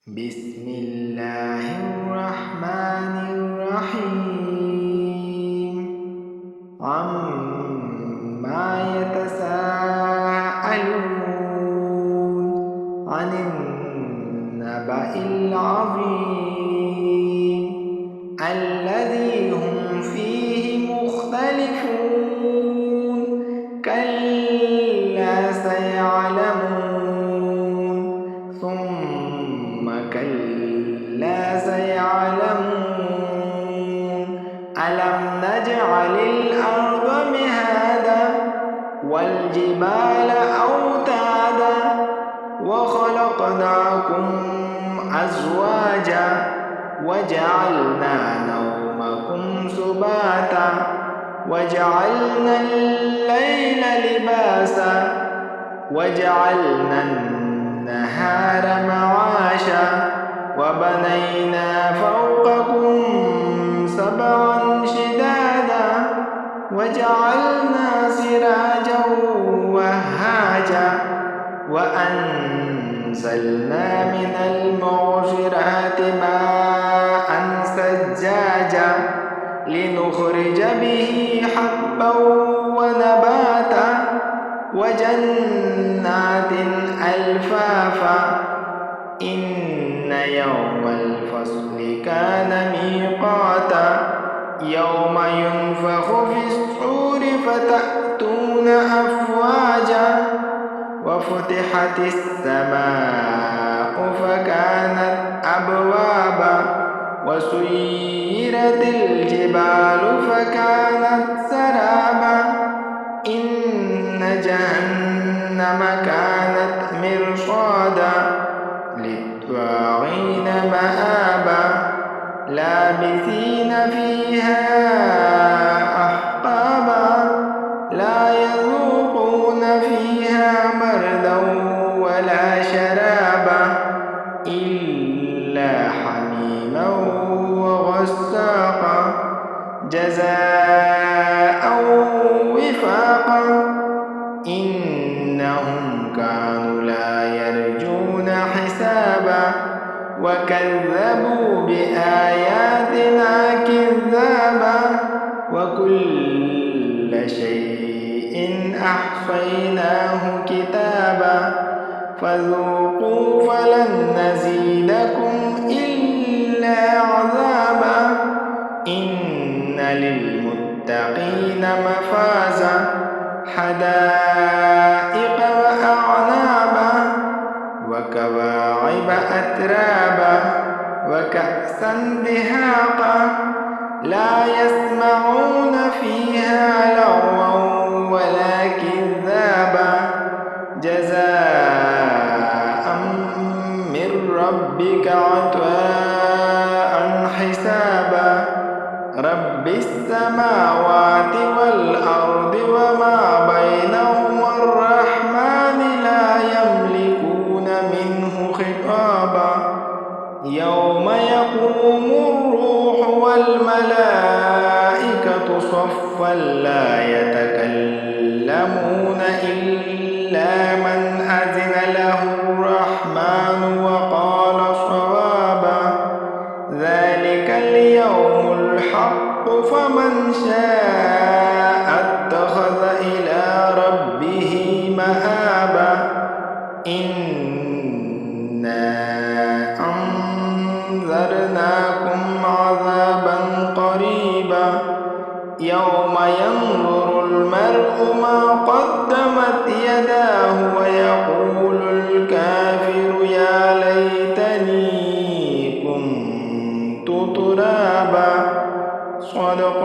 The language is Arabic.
بسم الله الرحمن الرحيم عما يتساءلون عن النبأ العظيم الذي هم فيه مختلفون كلا سيعلمون ثم كلا سيعلمون ألم نجعل الأرض مهادا والجبال أوتادا وخلقناكم أزواجا وجعلنا نومكم سباتا وجعلنا الليل لباسا وجعلنا النهار معاشا وبنينا فوقكم سبعا شدادا وجعلنا سراجا وهاجا وأنزلنا من المعصرات ماء ثجاجا لنخرج به حبا ونباتا وجنات ألفافا إن يوم الفصل كان ميقاتا يوم ينفخ في الصور فتأتون أفواجا وفتحت السماء فكانت أبوابا وسيرت الجبال فكانت سرابا إن جهنم كانت مرصادا للطاغين مآبا لابثين فيها أحقابا لا يذوقون فيها بردا ولا شرابا إلا حميما وغساقا جزاء وفاقا إنهم كانوا لا يرجون حسابا وكذبوا بآياتنا كذابا وكل شيء أحصيناه كتابا فذوقوا فلن نزيدكم إلا عذابا إن للمتقين مفازا حدائق وأعنابا وكواعب أترابا وكأسا دهاقا لا يسمعون فيها لغوا ولا كذابا جزاء من ربك عطاء حسابا رب السماوات والأرض وما بينهما الرحمن لا يملكون منه خطابا يوم يقوم الروح والملائكة صفا لا يتكلمون إلا من أذن له الرحمن وقال صوابا ذلك اليوم الحق فمن شاء اتخذ إلى ربه مآبا إنا أنذرناكم عذابا قريبا يوم ينظر المرء ما قدمت يداه ويقول الكافر يا ليتني كنت ترابا صدق